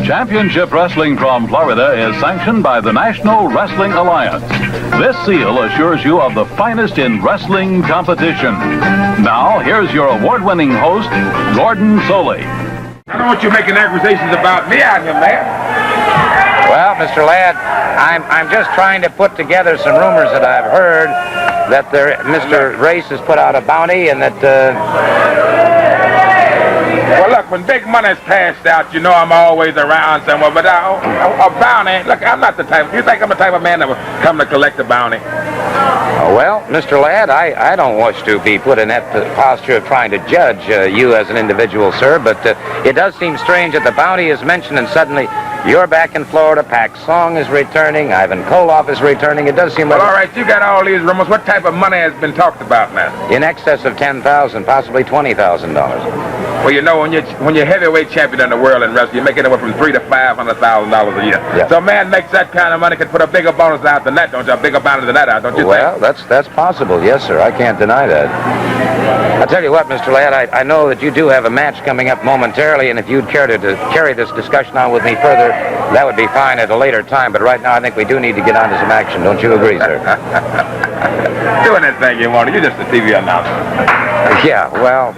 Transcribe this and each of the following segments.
Championship Wrestling from Florida is sanctioned by the National Wrestling Alliance. This seal assures you of the finest in wrestling competition. Now, here's your award-winning host, Gordon Soley. I don't want you making accusations about me out here, man. Well, Mr. Ladd, I'm just trying to put together some rumors that I've heard that Mr. Race has put out a bounty and that... Well, look, when big money's passed out, you know I'm always around somewhere, but a bounty, look, I'm not the type, you think I'm the type of man that would come to collect a bounty? Well, Mr. Ladd, I don't wish to be put in that posture of trying to judge you as an individual, sir, but it does seem strange that the bounty is mentioned and suddenly you're back in Florida, Pac Song is returning, Ivan Koloff is returning. It does seem like... Well, all right, you got all these rumors. What type of money has been talked about now? In excess of $10,000, possibly $20,000. Well, you know, when you're heavyweight champion in the world in wrestling, you make anywhere from $300,000 to $500,000 a year. Yeah. So a man makes that kind of money, can put a bigger bonus out than that, don't you? A bigger bonus than that out, don't you think? Well, that's possible, yes, sir. I can't deny that. I'll tell you what, Mr. Ladd, I know that you do have a match coming up momentarily, and if you'd care to carry this discussion on with me further, that would be fine at a later time, but right now I think we do need to get on to some action. Don't you agree, sir? Do anything you want. You're just a TV announcer. Yeah, well,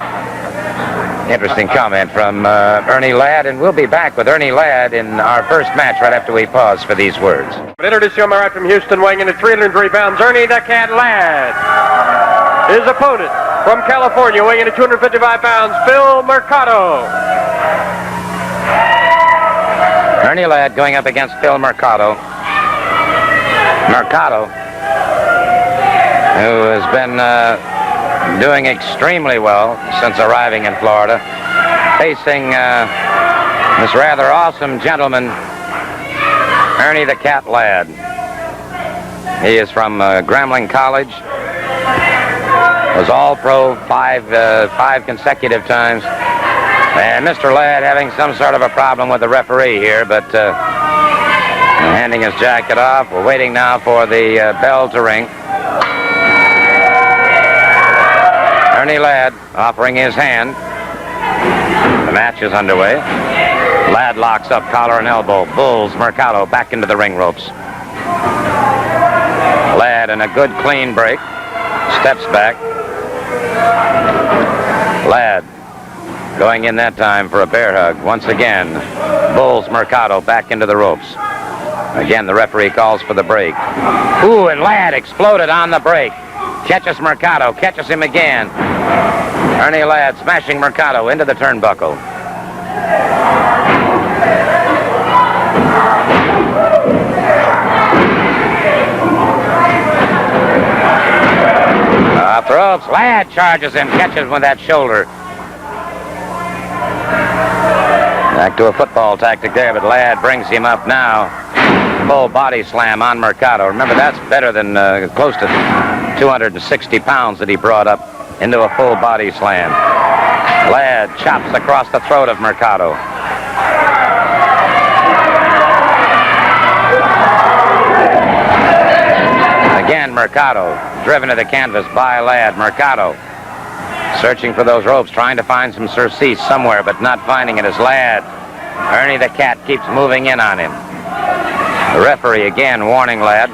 interesting comment from Ernie Ladd, and we'll be back with Ernie Ladd in our first match right after we pause for these words. Introduce you right from Houston, weighing in at 303 pounds, Ernie the Cat Ladd. His opponent from California, weighing in at 255 pounds, Phil Mercado. Ernie Ladd going up against Phil Mercado. Mercado, who has been doing extremely well since arriving in Florida, facing this rather awesome gentleman, Ernie the Cat Ladd. He is from Grambling College, was All-Pro five consecutive times. And Mr. Ladd having some sort of a problem with the referee here, but handing his jacket off. We're waiting now for the bell to ring. Ernie Ladd offering his hand. The match is underway. Ladd locks up collar and elbow. Bulls Mercado back into the ring ropes. Ladd in a good clean break. Steps back. Ladd going in that time for a bear hug. Once again, Bulls Mercado back into the ropes. Again, the referee calls for the break. Ooh, and Ladd exploded on the break. Catches Mercado, catches him again. Ernie Ladd smashing Mercado into the turnbuckle. Off the ropes, Ladd charges him, catches him with that shoulder. Back to a football tactic there, but Ladd brings him up now. Full body slam on Mercado. Remember, that's better than close to 260 pounds that he brought up into a full body slam. Ladd chops across the throat of Mercado. Again, Mercado driven to the canvas by Ladd. Mercado searching for those ropes, trying to find some surcease somewhere, but not finding it as Ladd. Ernie the Cat keeps moving in on him. The referee again warning Ladd.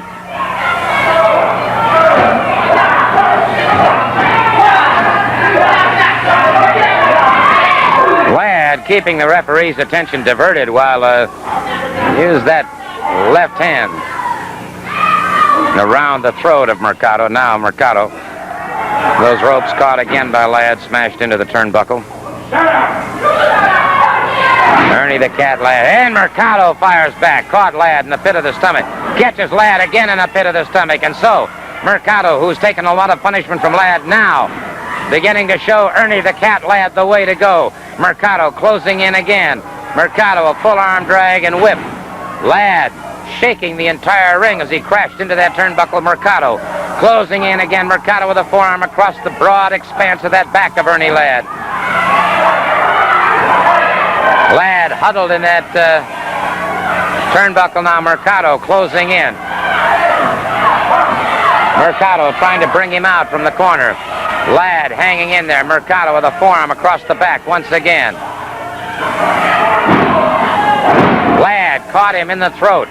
Ladd keeping the referee's attention diverted while use that left hand around the throat of Mercado. Now Mercado, those ropes caught again by Ladd, smashed into the turnbuckle. Ernie the Cat Ladd, and Mercado fires back, caught Ladd in the pit of the stomach, catches Ladd again in the pit of the stomach, and so Mercado, who's taken a lot of punishment from Ladd, now beginning to show Ernie the Cat Ladd the way to go. Mercado closing in again. Mercado a full arm drag and whip. Ladd shaking the entire ring as he crashed into that turnbuckle. Mercado closing in again. Mercado with a forearm across the broad expanse of that back of Ernie Ladd. Ladd huddled in that turnbuckle now. Mercado closing in. Mercado trying to bring him out from the corner. Ladd hanging in there. Mercado with a forearm across the back once again. caught him in the throat.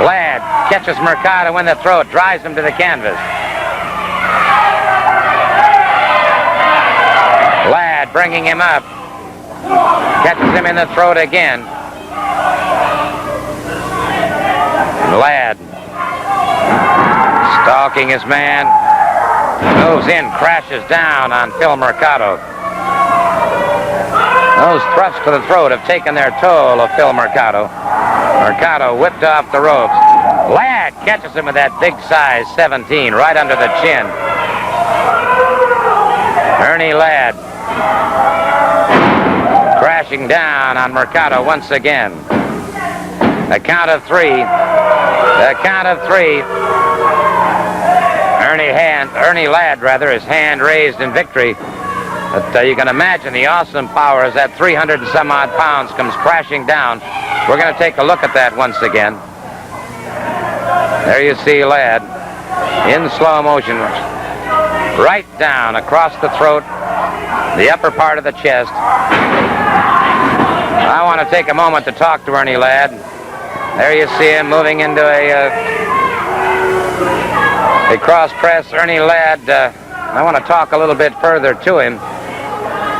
Ladd catches Mercado in the throat, drives him to the canvas. Ladd bringing him up. Catches him in the throat again. Ladd stalking his man. Moves in, crashes down on Phil Mercado. Those thrusts to the throat have taken their toll of Phil Mercado. Mercado whipped off the ropes. Ladd catches him with that big size 17 right under the chin. Ernie Ladd crashing down on Mercado once again. The count of three. The count of three. Ernie Ladd, his hand raised in victory. But you can imagine the awesome power as that 300 and some odd pounds comes crashing down. We're going to take a look at that once again. There you see Ladd in slow motion. Right down across the throat, the upper part of the chest. I want to take a moment to talk to Ernie Ladd. There you see him moving into a cross press. Ernie Ladd, I want to talk a little bit further to him.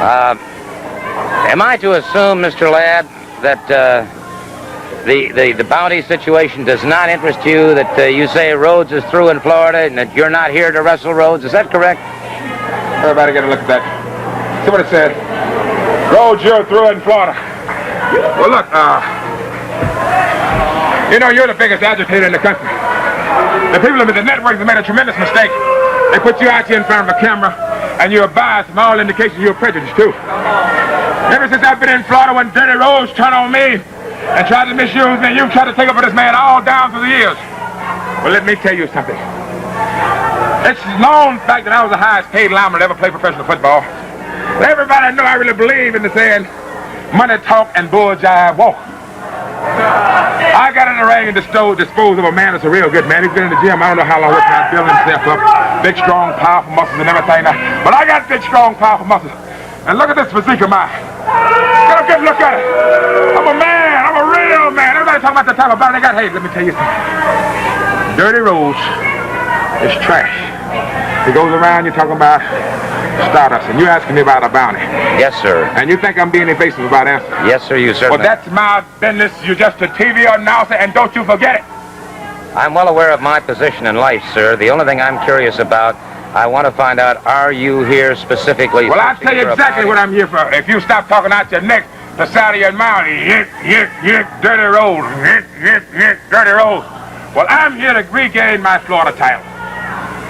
Am I to assume, Mr. Ladd, that the bounty situation does not interest you, that you say Rhodes is through in Florida and that you're not here to wrestle Rhodes? Is that correct? Everybody get a look at that. See what it says. Rhodes, you're through in Florida. Well, look, you know, you're the biggest agitator in the country. The people in the networks have made a tremendous mistake. They put you out here in front of a camera, and you're biased from all indications you're prejudiced, too. Ever since I've been in Florida, when Dirty Rhodes turned on me and tried to misuse me, you've tried to take over this man all down through the years. Well, let me tell you something. It's known fact that I was the highest paid lineman to ever play professional football. But everybody know I really believe in the saying, money talk and bull jive walk. I got in the ring and disposed of a man that's a real good man. He's been in the gym, I don't know how long, working out, building himself up. Big, strong, powerful muscles and everything now. But I got big, strong, powerful muscles. And look at this physique of mine. Get a good look at it. I'm a man. I'm a real man. Everybody talking about the type of body they got. Hey, let me tell you something. Dirty Rhodes is trash. He goes around, you're talking about stardust, and you're asking me about a bounty. Yes, sir. And you think I'm being evasive about answering? Yes, sir, you certainly. Well, that's my business. You're just a TV announcer, and don't you forget it. I'm well aware of my position in life, sir. The only thing I'm curious about, I want to find out, are you here specifically? Well, I'll tell you exactly what I'm here for. If you stop talking out your neck, the side of your mouth, Dirty Rhodes, Dirty Rhodes. Well, I'm here to regain my Florida title.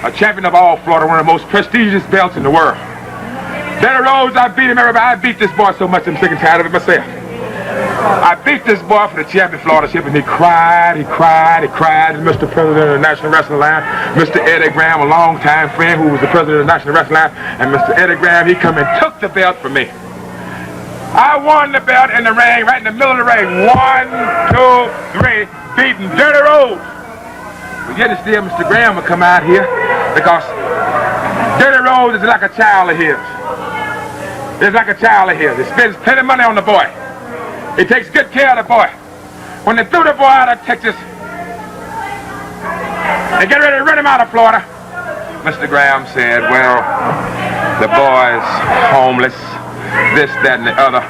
A champion of all Florida, one of the most prestigious belts in the world. Dirty Rhodes, I beat him, everybody. I beat this boy so much I'm sick and tired of it myself. I beat this boy for the champion Florida ship, and he cried. And Mr. President of the National Wrestling Alliance, Mr. Eddie Graham, a longtime friend who was the president of the National Wrestling Alliance, and Mr. Eddie Graham, he come and took the belt from me. I won the belt in the ring, right in the middle of the ring. 1, 2, 3, beating Dirty Rhodes. But yet still, Mr. Graham will come out here because Dirty Rhodes is like a child of his. It's like a child of his. He spends plenty of money on the boy. He takes good care of the boy. When they threw the boy out of Texas, they get ready to run him out of Florida. Mr. Graham said, well, the boy's homeless, this, that, and the other.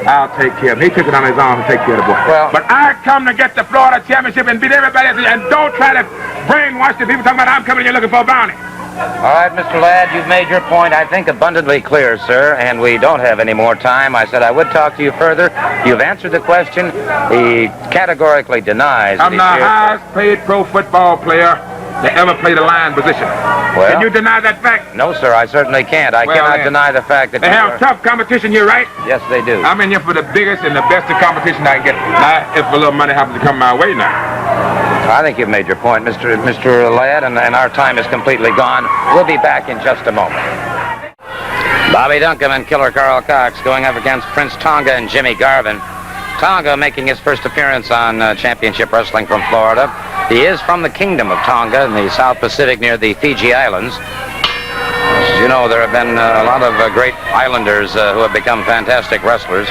I'll take care of him. He took it on his arm to take care of the boy. Well, but I come to get the Florida championship and beat everybody else, and don't try to brainwash the people talking about I'm coming here looking for a bounty. All right, Mr. Ladd, you've made your point, I think, abundantly clear, sir, and we don't have any more time. I said I would talk to you further. You've answered the question. He categorically denies. I'm the highest paid pro football player that ever played a line position. Well, can you deny that fact? No, sir, I certainly can't. I cannot deny the fact that they have tough competition here, right? Yes, they do. I'm in here for the biggest and the best of competition I can get. Now, if a little money happens to come my way now. I think you've made your point, Mr. Ladd, and our time is completely gone. We'll be back in just a moment. Bobby Duncum and Killer Karl Cox going up against Prince Tonga and Jimmy Garvin. Tonga making his first appearance on Championship Wrestling from Florida. He is from the Kingdom of Tonga in the South Pacific near the Fiji Islands. As you know, there have been a lot of great islanders who have become fantastic wrestlers.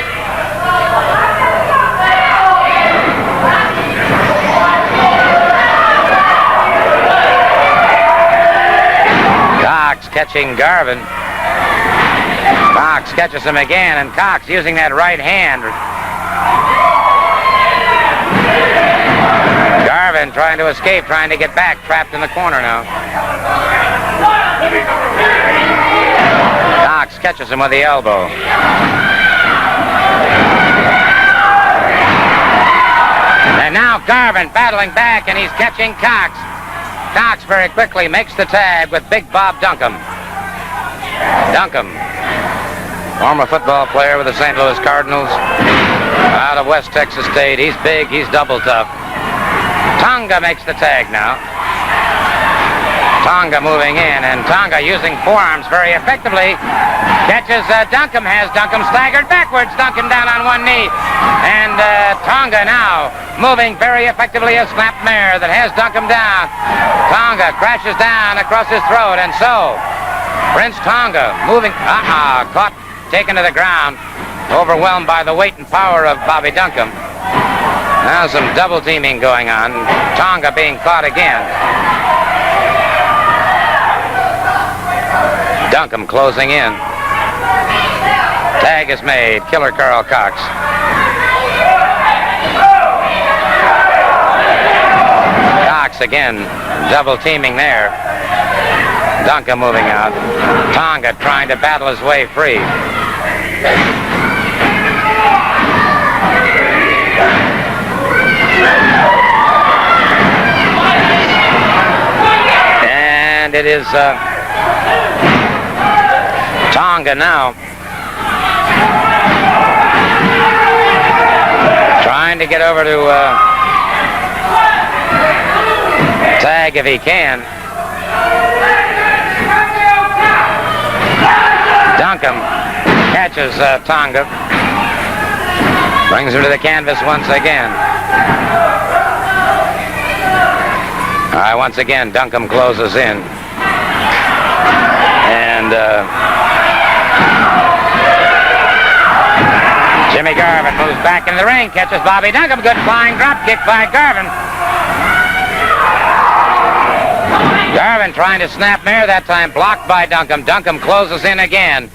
Cox catching Garvin. Cox catches him again, and Cox using that right hand. Garvin trying to escape, trying to get back, trapped in the corner now. Cox catches him with the elbow. And now Garvin battling back, and he's catching Cox. Cox very quickly makes the tag with Big Bob Duncum. Duncum, former football player with the St. Louis Cardinals, out of West Texas State. He's big, he's double tough. Tonga makes the tag now. Tonga moving in, and Tonga using forearms very effectively. Catches Duncum, has Duncum staggered backwards. Duncum down on one knee. And Tonga now moving very effectively a snap mare that has Duncum down. Tonga crashes down across his throat, and so Prince Tonga moving, caught, taken to the ground, overwhelmed by the weight and power of Bobby Duncum. Now some double teaming going on. Tonga being caught again. Duncum closing in. Tag is made. Killer Karl Cox. Cox again. Double teaming there. Duncum moving out. Tonga trying to battle his way free. And it is Tonga now trying to get over to tag if he can. Duncum catches Tonga, brings him to the canvas once again. All right, once again, Duncum closes in. And Jimmy Garvin moves back in the ring, catches Bobby Duncum. Good flying drop kick by Garvin. Garvin trying to snap mare that time, blocked by Duncum. Duncum closes in again.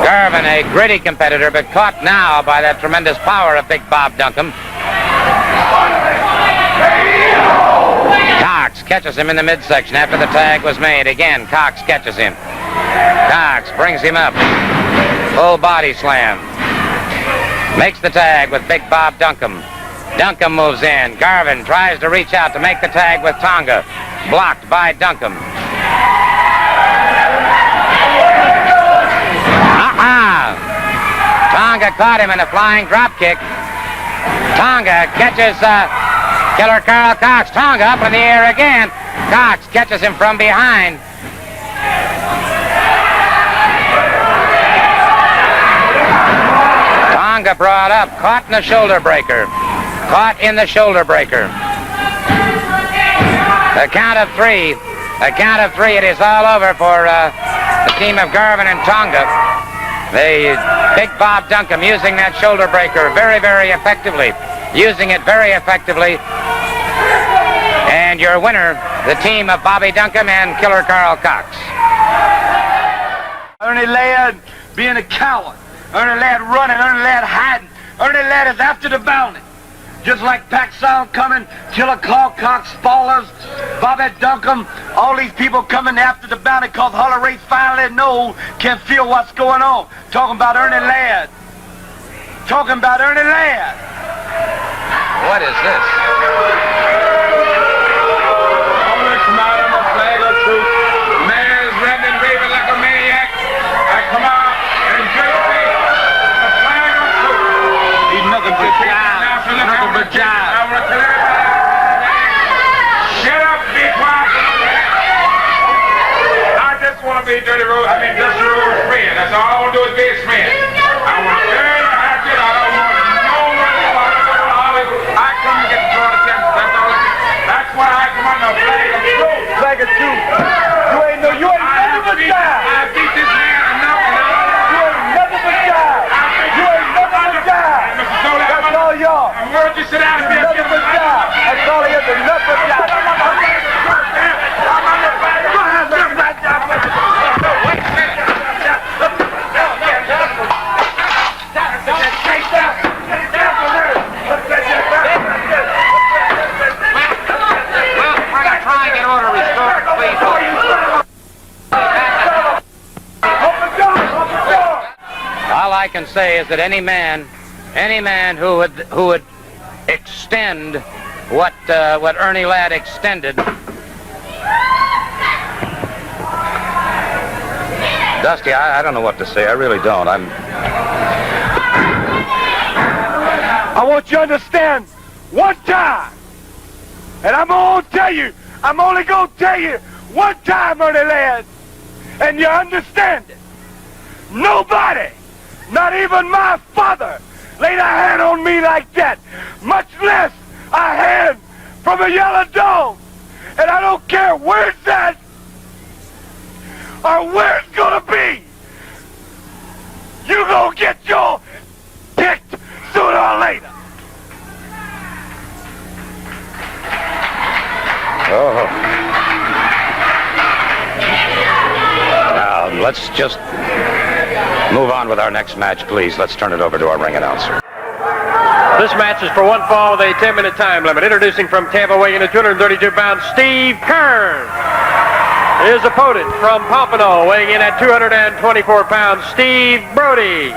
Garvin, a gritty competitor, but caught now by that tremendous power of Big Bob Duncum. Cox catches him in the midsection after the tag was made. Again, Cox catches him. Cox brings him up. Full body slam. Makes the tag with Big Bob Duncum. Duncum moves in. Garvin tries to reach out to make the tag with Tonga. Blocked by Duncum. Tonga caught him in a flying drop kick. Tonga catches Killer Karl Cox. Tonga up in the air again. Cox catches him from behind. Tonga brought up, caught in the shoulder breaker. Caught in the shoulder breaker. A count of three. A count of three. It is all over for the team of Garvin and Tonga. The Big Bob Duncum using that shoulder breaker very, very effectively. Using it very effectively. And your winner, the team of Bobby Duncum and Killer Karl Cox. Ernie Ladd being a coward. Ernie Ladd running, Ernie Ladd hiding. Ernie Ladd is after the bounty. Just like Paxson coming, Killer Karl Cox, Spoilers, Bobby Duncum, all these people coming after the bounty because Holly Race finally can feel what's going on. Talking about Ernie Ladd. Talking about Ernie Ladd. What is this? Come out on a flag of truth. Man is running and raving like a maniac. I come out and drink me a flag of truth. He's nothing but jive. Nothing but jive. I want to tell everybody. Shut up, be quiet. I just want to be Dirty Rhodes. I mean, Dusty Rhodes' friend. That's all I want to do is be his friend. I want to turn the hatchet. I don't want no one to follow Hollywood. I come to get the Florida Champions. That's all I do. That's why I come on the flag of truth. Flag of truth. You ain't nothing but jive. I beat this man enough. You ain't nothing but jive. You ain't nothing but jive. I get order restored, please? All I can say is that any man who would extend what Ernie Ladd extended. Dusty, I don't know what to say. I really don't. I want you to understand one time, and I'm only going to tell you one time, Ernie Ladd, and you understand it. Nobody, not even my father, laid a hand on me like that, much less a hand from a yellow dog. And I don't care where it's at or where it's gonna be. You gonna get your kicked sooner or later. Oh. Now, let's just move on with our next match, please. Let's turn it over to our ring announcer. This match is for one fall with a 10-minute time limit. Introducing from Tampa, weighing in at 232 pounds, Steve Keirn. His opponent from Pompano, weighing in at 224 pounds, Steve Brody.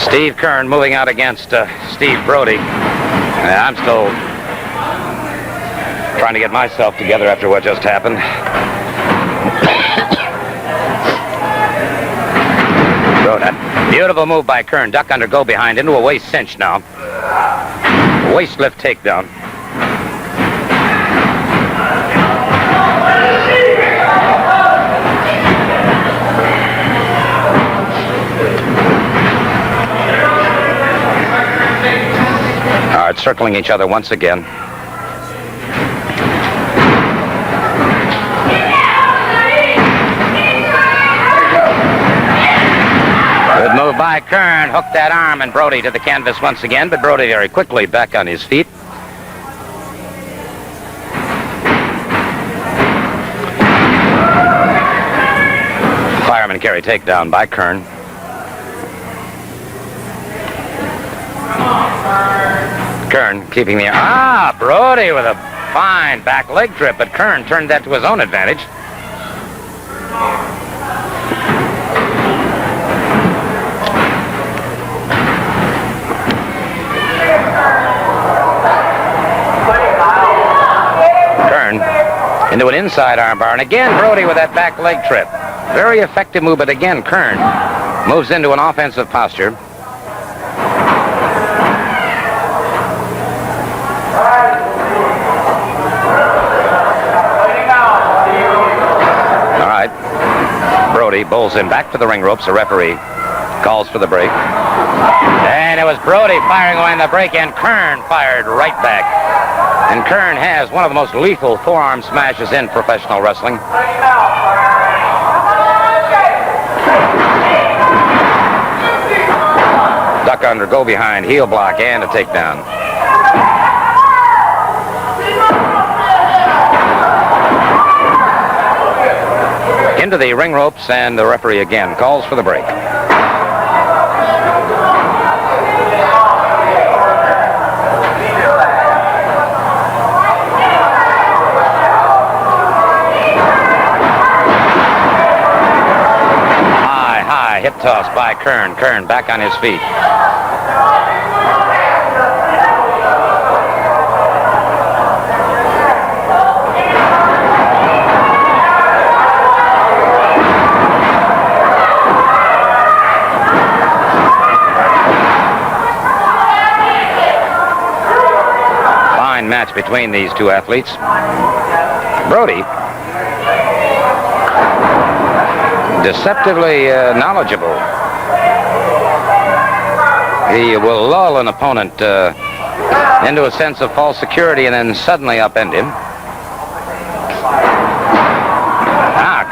Steve Keirn moving out against Steve Brody. I'm still trying to get myself together after what just happened. Beautiful move by Keirn. Duck under, go behind into a waist cinch now. Waist lift takedown. All right, circling each other once again. Good move by Keirn. Hooked that arm and Brody to the canvas once again, but Brody very quickly back on his feet. Fireman carry takedown by Keirn. Keirn keeping the... Brody with a fine back leg trip, but Keirn turned that to his own advantage. Keirn into an inside armbar, and again Brody with that back leg trip. Very effective move, but again Keirn moves into an offensive posture. Brody bowls him back to the ring ropes. The referee calls for the break. And it was Brody firing away in the break, and Keirn fired right back. And Keirn has one of the most lethal forearm smashes in professional wrestling. Duck under, go behind, heel block, and a takedown. Into the ring ropes, and the referee again calls for the break. High hip toss by Keirn. Keirn back on his feet. Match between these two athletes. Brody, deceptively knowledgeable. He will lull an opponent into a sense of false security and then suddenly upend him.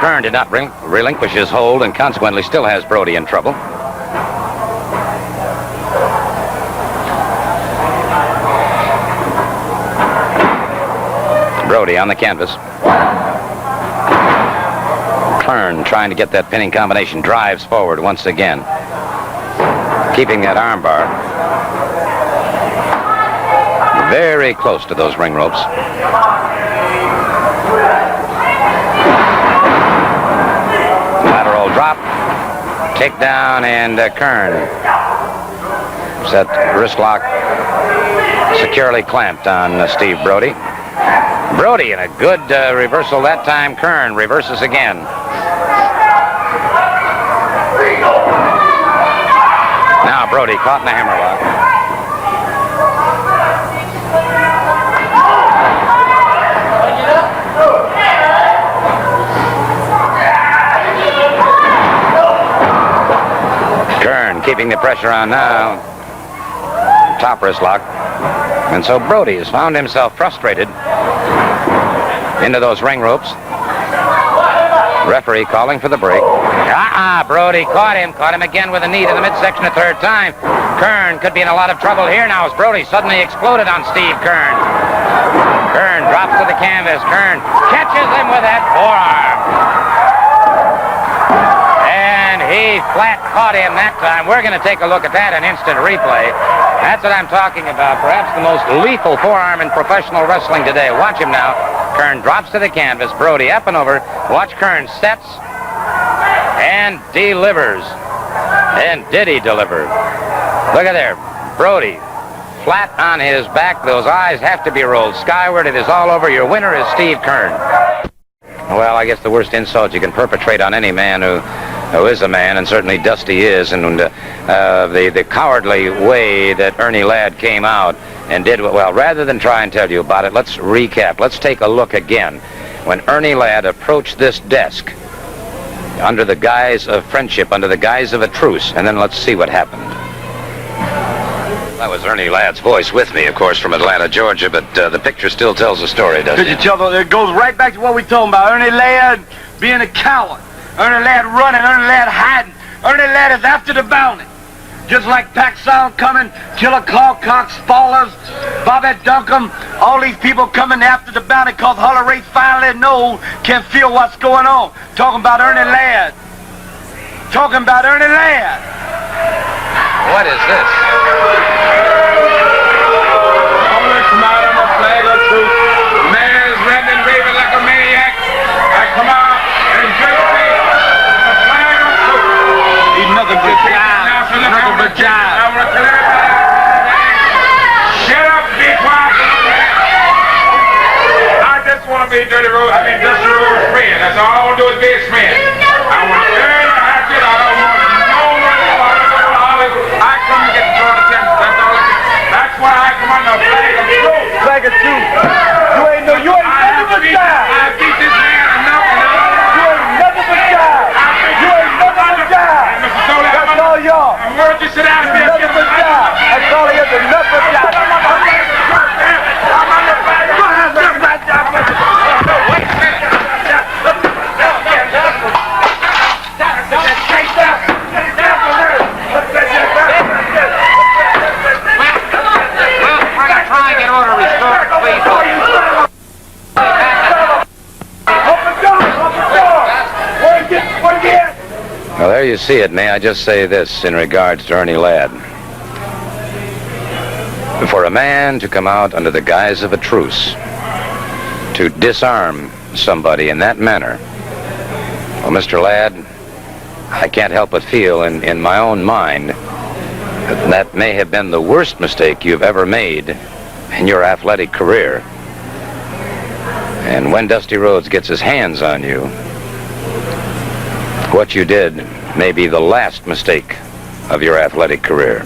Keirn did not relinquish his hold and consequently still has Brody in trouble. Brody on the canvas. Keirn trying to get that pinning combination. Drives forward once again. Keeping that armbar very close to those ring ropes. Lateral drop. Takedown, and Keirn. That wrist lock securely clamped on Steve Brody. Brody in a good reversal that time. Keirn reverses again. Now Brody caught in the hammerlock. Keirn keeping the pressure on now. Top wrist lock. And so Brody has found himself frustrated into those ring ropes. Referee calling for the break. Brody caught him again with a knee to the midsection a third time. Keirn could be in a lot of trouble here now as Brody suddenly exploded on Steve Keirn. Keirn drops to the canvas. Keirn catches him with that forearm. And he flat caught him that time. We're going to take a look at that in instant replay. That's what I'm talking about. Perhaps the most lethal forearm in professional wrestling today. Watch him now. Keirn drops to the canvas. Brody up and over. Watch Keirn steps and delivers. And did he deliver? Look at there. Brody flat on his back. Those eyes have to be rolled skyward. It is all over. Your winner is Steve Keirn. Well, I guess the worst insult you can perpetrate on any man who is a man, and certainly Dusty is, and the cowardly way that Ernie Ladd came out and did well. Rather than try and tell you about it, let's recap. Let's take a look again. When Ernie Ladd approached this desk under the guise of friendship, under the guise of a truce, and then let's see what happened. That was Ernie Ladd's voice with me, of course, from Atlanta, Georgia, but the picture still tells a story, doesn't it? It goes right back to what we're talking about. Ernie Ladd being a coward. Ernie Ladd running, Ernie Ladd hiding. Ernie Ladd is after the bounty. Just like Pac Sound coming, Killer Karl, Cox, Ballers, Bobby Duncum, all these people coming after the bounty because Huller Race finally can feel what's going on. Talking about Ernie Ladd. Talking about Ernie Ladd. What is this? Come out on the flag of truth. Man is ranting and raving like a maniac. I come out and drink me. The flag of truth. He's nothing but jive. Nothing but jive. I want to tell everybody. Shut up, be quiet. I just want to be Dusty Rhodes' friend. That's all I want to do is be his friend. I want to earn a hatchet. I don't want no one to follow. I come to get the joint attention. That's all I do. That's why I come on the flag of truth. Flag of truth. You ain't nothing but jive. I beat this man enough. You ain't nothing but jive. You ain't nothing but jive. That's all y'all. I'm going to sit down and be a Nothing but jive. That's all he is, nothing but jive. Well, there you see it. May I just say this in regards to Ernie Ladd. For a man to come out under the guise of a truce, to disarm somebody in that manner, well, Mr. Ladd, I can't help but feel in my own mind that that may have been the worst mistake you've ever made in your athletic career. And when Dusty Rhodes gets his hands on you, what you did may be the last mistake of your athletic career.